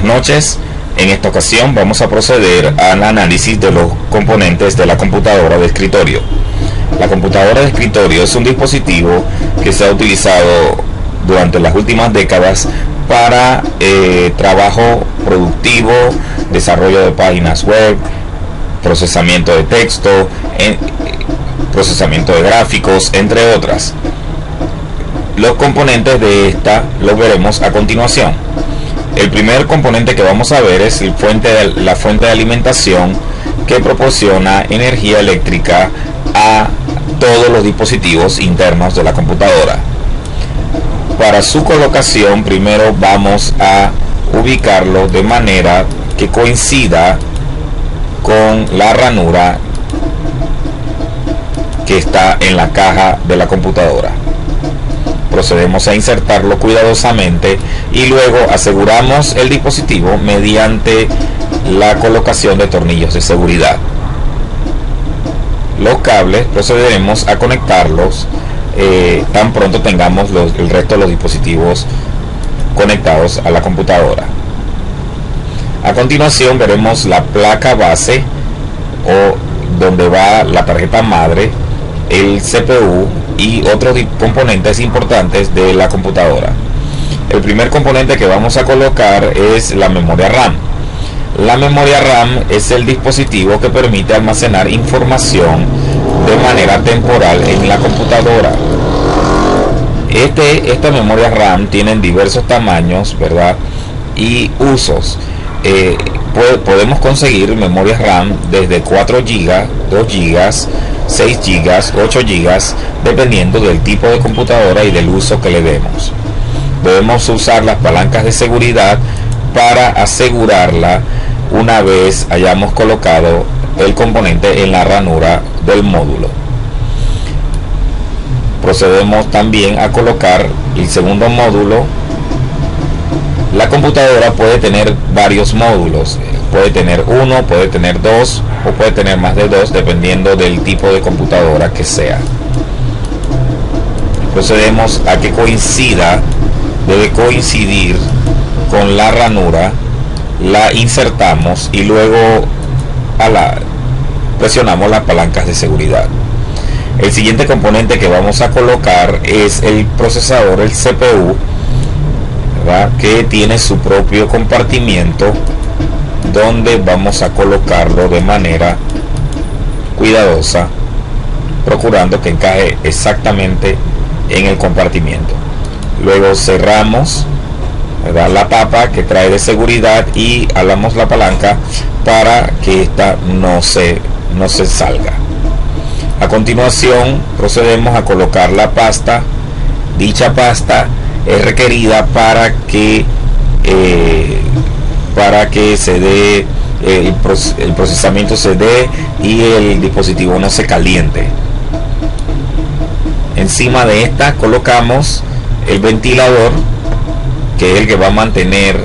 buenas noches. En esta ocasión vamos a proceder al análisis de los componentes de la computadora de escritorio. La computadora de escritorio es un dispositivo que se ha utilizado durante las últimas décadas para trabajo productivo, desarrollo de páginas web, procesamiento de texto, procesamiento de gráficos, entre otras. Los componentes de esta los veremos a continuación. El primer componente que vamos a ver es la fuente de alimentación que proporciona energía eléctrica a todos los dispositivos internos de la computadora. Para su colocación, primero vamos a ubicarlo de manera que coincida con la ranura que está en la caja de la computadora. Procedemos a insertarlo cuidadosamente y luego aseguramos el dispositivo mediante la colocación de tornillos de seguridad. Los cables procederemos a conectarlos tan pronto tengamos el resto de los dispositivos conectados a la computadora. A continuación veremos la placa base, o donde va la tarjeta madre, el CPU y otros componentes importantes de la computadora. El primer componente que vamos a colocar es la memoria RAM. La memoria RAM es el dispositivo que permite almacenar información de manera temporal en la computadora. Esta memoria RAM tiene diversos tamaños, ¿verdad? Y usos. Podemos conseguir memorias RAM desde 4 GB, 2 GB, 6 GB, 8 GB, dependiendo del tipo de computadora y del uso que le demos. Debemos usar las palancas de seguridad para asegurarla una vez hayamos colocado el componente en la ranura del módulo. Procedemos también a colocar el segundo módulo. La computadora puede tener varios módulos, puede tener uno, puede tener dos o puede tener más de dos, dependiendo del tipo de computadora que sea. Procedemos a que debe coincidir con la ranura, la insertamos y luego presionamos las palancas de seguridad. El siguiente componente que vamos a colocar es el procesador, el CPU, ¿verdad? Que tiene su propio compartimiento donde vamos a colocarlo de manera cuidadosa, procurando que encaje exactamente en el compartimiento. Luego cerramos, ¿verdad?, la tapa que trae de seguridad y jalamos la palanca para que esta no se salga. A continuación procedemos a colocar la pasta. Dicha pasta es requerida para que se dé el procesamiento se dé y el dispositivo no se caliente. Encima de esta colocamos el ventilador, que es el que va a mantener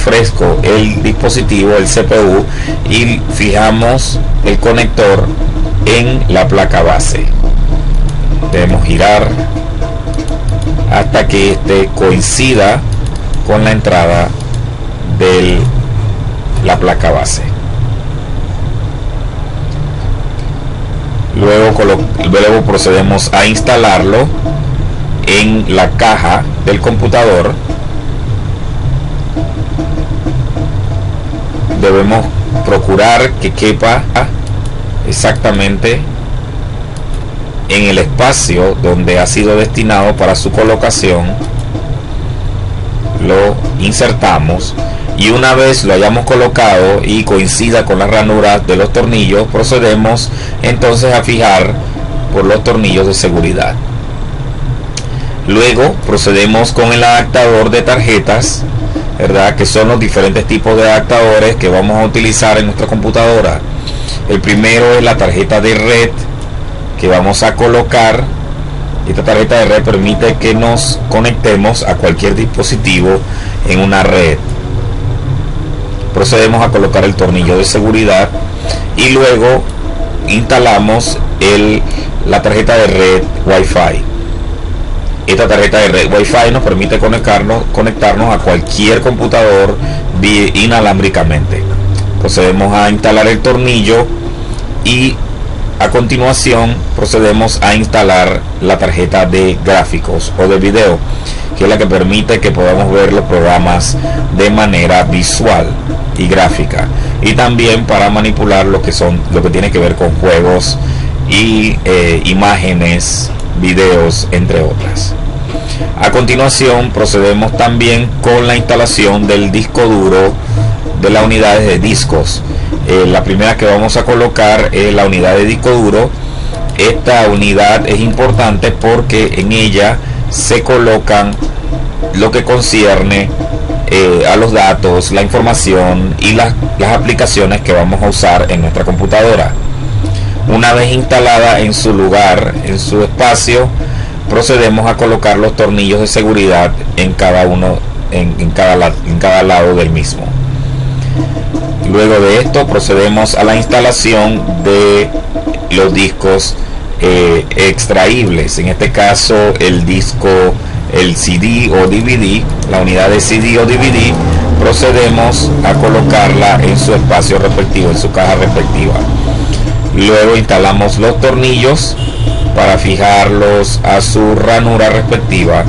fresco el dispositivo, el CPU, y fijamos el conector en la placa base. Debemos girar hasta que este coincida con la entrada de la placa base. Luego procedemos a instalarlo en la caja del computador. Debemos procurar que quepa exactamente en el espacio donde ha sido destinado para su colocación. Lo insertamos y una vez lo hayamos colocado y coincida con las ranuras de los tornillos, procedemos entonces a fijar por los tornillos de seguridad. Luego procedemos con el adaptador de tarjetas, ¿verdad?, que son los diferentes tipos de adaptadores que vamos a utilizar en nuestra computadora. El primero es la tarjeta de red que vamos a colocar. Esta tarjeta de red permite que nos conectemos a cualquier dispositivo en una red. Procedemos a colocar el tornillo de seguridad y luego instalamos la tarjeta de red Wi-Fi. Esta tarjeta de red Wi-Fi nos permite conectarnos a cualquier computador inalámbricamente. Procedemos a instalar el tornillo y a continuación procedemos a instalar la tarjeta de gráficos o de video, que es la que permite que podamos ver los programas de manera visual y gráfica, y también para manipular lo que tiene que ver con juegos y imágenes, videos, entre otras. A continuación procedemos también con la instalación del disco duro de las unidades de discos. La primera que vamos a colocar es la unidad de disco duro. Esta unidad es importante porque en ella se colocan lo que concierne a los datos, la información y las aplicaciones que vamos a usar en nuestra computadora. Una vez instalada en su lugar, en su espacio, procedemos a colocar los tornillos de seguridad en cada lado del mismo. Luego de esto procedemos a la instalación de los discos extraíbles. En este caso el CD o DVD, la unidad de CD o DVD, procedemos a colocarla en su espacio respectivo, en su caja respectiva. Luego instalamos los tornillos para fijarlos a su ranura respectiva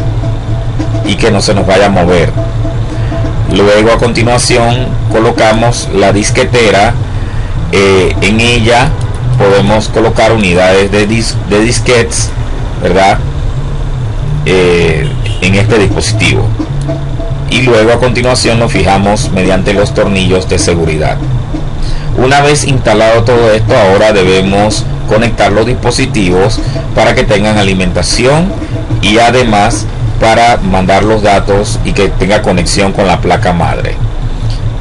y que no se nos vaya a mover. Luego a continuación colocamos la disquetera. En ella podemos colocar unidades de disquetes, ¿verdad? En este dispositivo, y luego a continuación lo fijamos mediante los tornillos de seguridad. Una vez instalado todo esto, ahora debemos conectar los dispositivos para que tengan alimentación y además para mandar los datos y que tenga conexión con la placa madre.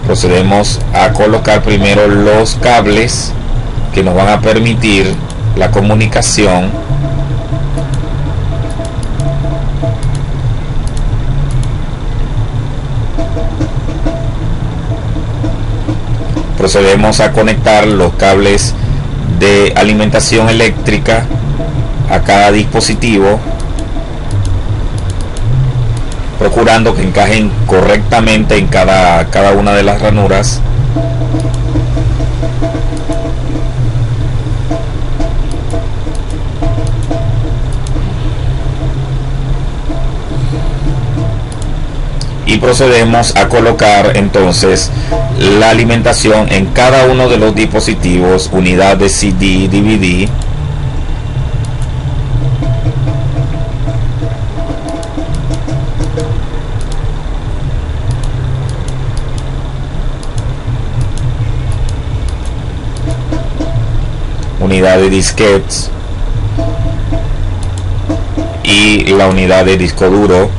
Procedemos a colocar primero los cables que nos van a permitir la comunicación . Procedemos a conectar los cables de alimentación eléctrica a cada dispositivo, procurando que encajen correctamente en cada una de las ranuras. Y procedemos a colocar entonces la alimentación en cada uno de los dispositivos, unidad de CD, DVD, unidad de disquetes y la unidad de disco duro,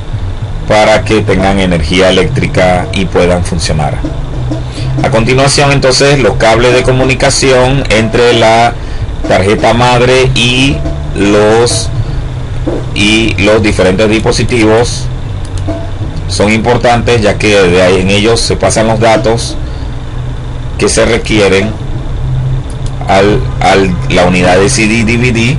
para que tengan energía eléctrica y puedan funcionar. A continuación entonces los cables de comunicación entre la tarjeta madre y los diferentes dispositivos son importantes, ya que de ahí en ellos se pasan los datos que se requieren a la unidad de CD DVD.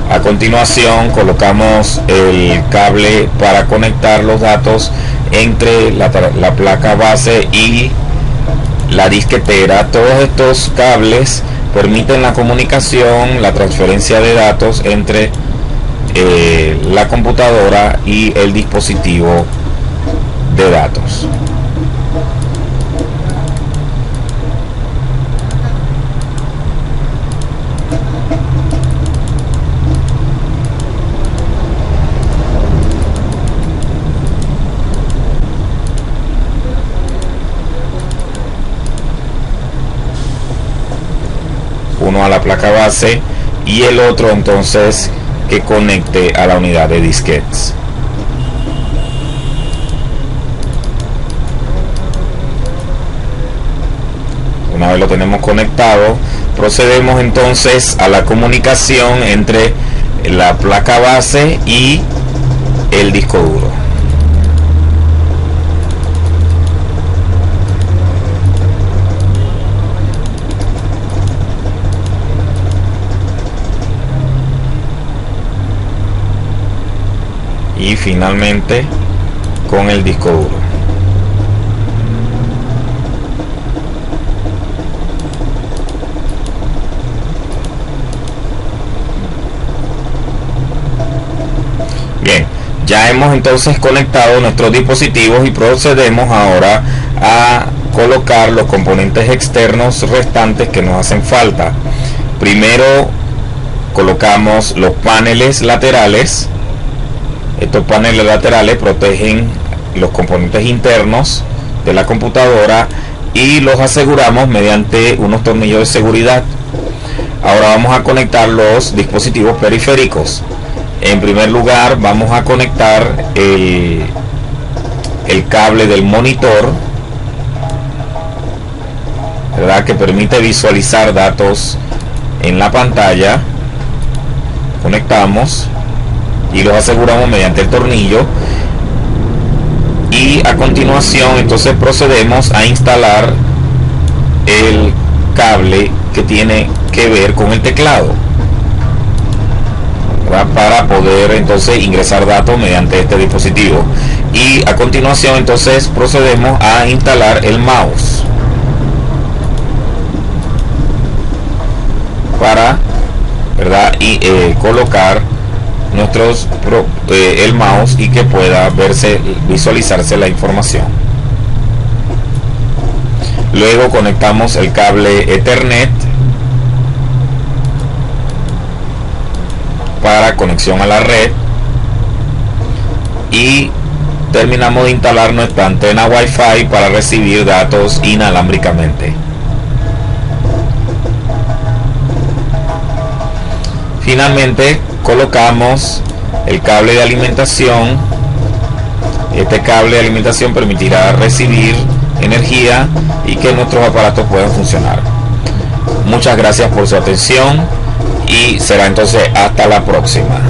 A continuación colocamos el cable para conectar los datos entre la placa base y la disquetera. Todos estos cables permiten la comunicación, la transferencia de datos entre la computadora y el dispositivo de datos. Uno a la placa base y el otro entonces que conecte a la unidad de disquetes. Una vez lo tenemos conectado, procedemos entonces a la comunicación entre la placa base y el disco duro. Y finalmente con el disco duro. Bien, ya hemos entonces conectado nuestros dispositivos y procedemos ahora a colocar los componentes externos restantes que nos hacen falta. Primero colocamos los paneles laterales. Estos paneles laterales protegen los componentes internos de la computadora y los aseguramos mediante unos tornillos de seguridad. Ahora vamos a conectar los dispositivos periféricos. En primer lugar vamos a conectar el cable del monitor, ¿verdad?, que permite visualizar datos en la pantalla. Conectamos y los aseguramos mediante el tornillo, y a continuación entonces procedemos a instalar el cable que tiene que ver con el teclado, ¿verdad?, para poder entonces ingresar datos mediante este dispositivo. Y a continuación entonces procedemos a instalar el mouse para, ¿verdad?, y colocar el mouse y que pueda visualizarse la información. Luego conectamos el cable Ethernet para conexión a la red y terminamos de instalar nuestra antena Wi-Fi para recibir datos inalámbricamente. Finalmente colocamos el cable de alimentación. Este cable de alimentación permitirá recibir energía y que nuestros aparatos puedan funcionar. Muchas gracias por su atención y será entonces hasta la próxima.